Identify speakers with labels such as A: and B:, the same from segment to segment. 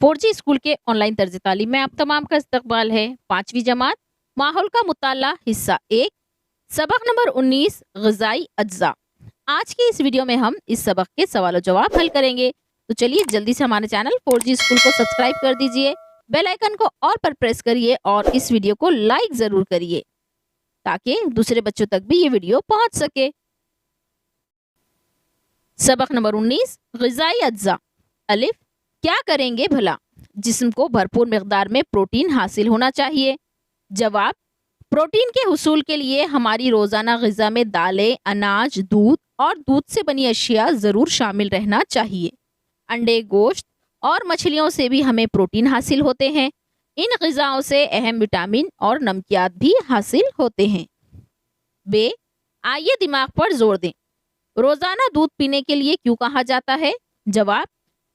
A: 4G school के online तर्ज तालीम में आप तमाम का इस्तकबाल है। 5वीं जमात माहौल का मुताला हिस्सा 1 सबक नंबर 19 ग़िज़ाई अज्जा। आज की इस वीडियो में हम इस सबक के सवाल और जवाब हल करेंगे। तो चलिए जल्दी से हमारे चैनल 4G स्कूल को सब्सक्राइब कर दीजिए, बेल आइकन को ऑल पर प्रेस करिए और इस वीडियो को लाइक जरूर करिए ताकि दूसरे बच्चों तक भी ये वीडियो पहुंच सके। सबक नंबर 19 ग़िज़ाई अज्जा। अलिफ क्या करेंगे भला? जिस्म को भरपूर मिक़दार में प्रोटीन हासिल होना चाहिए। जवाब प्रोटीन के हुसूल के लिए हमारी रोज़ाना ग़िज़ा में दालें, अनाज, दूध और दूध से बनी अशिया ज़रूर शामिल रहना चाहिए। अंडे, गोश्त और मछलियों से भी हमें प्रोटीन हासिल होते हैं। इन ग़िज़ाओं से अहम विटामिन और नमकियात भी हासिल होते हैं। बे आइए दिमाग पर जोर दें। रोज़ाना दूध पीने के लिए क्यों कहा जाता है? जवाब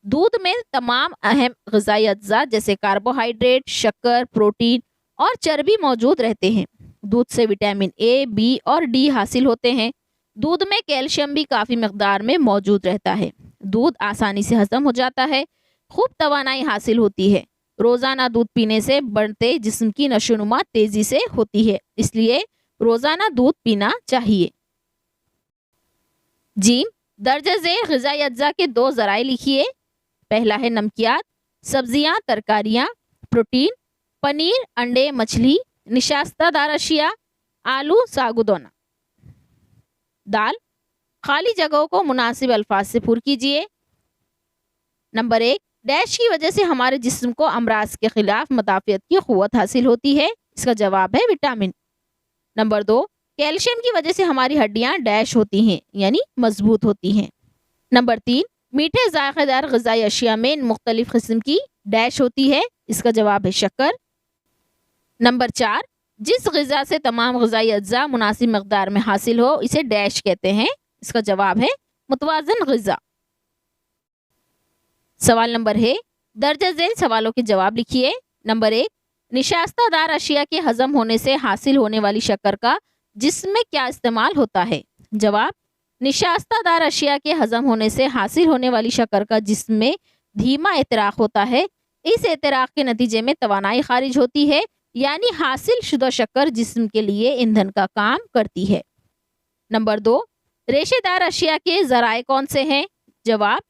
A: दूध में तमाम अहम ग़िज़ाई अज्जा जैसे कार्बोहाइड्रेट, शक्कर, प्रोटीन और चर्बी मौजूद रहते हैं। दूध से विटामिन ए, बी और डी हासिल होते हैं। दूध में कैल्शियम भी काफ़ी मिक़दार में मौजूद रहता है। दूध आसानी से हज़म हो जाता है, खूब तवानाई हासिल होती है। रोज़ाना दूध पीने से बढ़ते जिस्म की नशोनुमा तेज़ी से होती है, इसलिए रोज़ाना दूध पीना चाहिए। जीम दर्जे ज़ेर ग़िज़ाई अज्जा के 2 ज़राए लिखिए। पहला है नमकियात, सब्जियां, तरकारियां, प्रोटीन, पनीर, अंडे, मछली, निशास्तदार अशिया, आलू, सागुदोना। दाल खाली जगहों को मुनासिब अल्फाज से पुर कीजिए। नंबर 1 डैश की वजह से हमारे जिस्म को अमराज के खिलाफ मुदाफ़ियत की क़ुव्वत हासिल होती है। इसका जवाब है विटामिन। नंबर 2 कैल्शियम की वजह से हमारी हड्डियां डैश होती हैं यानी मजबूत होती हैं। नंबर 3 मीठे ज़ायक़ेदार ग़िज़ाई अशिया में मुख्तलिफ़ किस्म की डैश होती है। इसका जवाब है शक्कर। नंबर 4 जिस ग़िज़ा से तमाम ग़िज़ाई अज्जा मुनासिब मिक़दार में हासिल हो इसे डैश कहते हैं। इसका जवाब है मुतवाज़न ग़िज़ा। सवाल नंबर है दर्ज झेल सवालों के जवाब लिखिए। नंबर 1 निशास्तदार अशिया के हज़म होने से हासिल होने वाली शक्कर का जिस्म में क्या इस्तेमाल होता है? जवाब निशास्तदार अशिया के हज़म होने से हासिल होने वाली शक्कर का जिस्म में धीमा एतराक़ होता है। इस एतराक़ के नतीजे में तवानाई खारिज होती है यानी हासिल शुदा शक्कर जिस्म के लिए ईंधन का काम करती है। नंबर 2 रेशेदार अशिया के ज़राए कौन से हैं? जवाब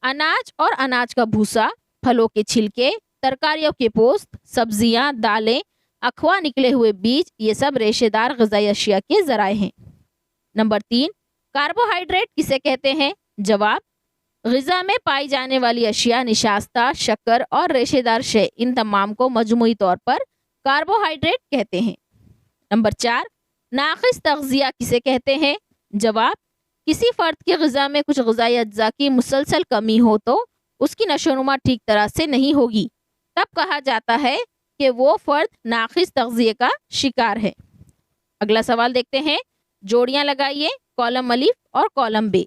A: अनाज और अनाज का भूसा, फलों के छिलके, तरकारियों के पोस्त, सब्जियां, दालें, अखवा निकले हुए बीज, ये सब रेशेदार ग़िज़ाई अशिया के ज़राए हैं। नंबर 3 कार्बोहाइड्रेट किसे कहते हैं? जवाब ग़िज़ा में पाई जाने वाली अशिया निशास्ता, शक्कर और रेशेदार शे, इन तमाम को मजमूई तौर पर कार्बोहाइड्रेट कहते हैं। नंबर 4 नाक़िस तग़ज़िया किसे कहते हैं? जवाब किसी फ़र्द की ग़िज़ा में कुछ ग़िज़ाई अज्जा की मुसलसल कमी हो तो उसकी नशोनुमा ठीक तरह से नहीं होगी, तब कहा जाता है कि वो फ़र्द नाक़िस तग़ज़िया का शिकार है। अगला सवाल देखते हैं। जोड़ियाँ लगाइए, कॉलम अलिफ और कॉलम बे।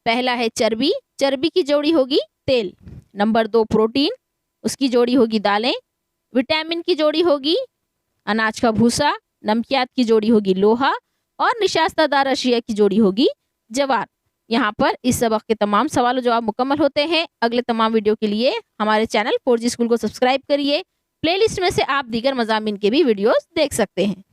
A: पहला है चर्बी, चर्बी की जोड़ी होगी तेल। नंबर 2 प्रोटीन, उसकी जोड़ी होगी दालें। विटामिन की जोड़ी होगी अनाज का भूसा। नमकियात की जोड़ी होगी लोहा और निशास्तदार अशिया की जोड़ी होगी जवार। यहाँ पर इस सबक के तमाम सवाल और जवाब मुकम्मल होते हैं। अगले तमाम वीडियो के लिए हमारे चैनल 4G स्कूल को सब्सक्राइब करिए। प्लेलिस्ट में से आप दीगर मज़ामीन के भी वीडियोस देख सकते हैं।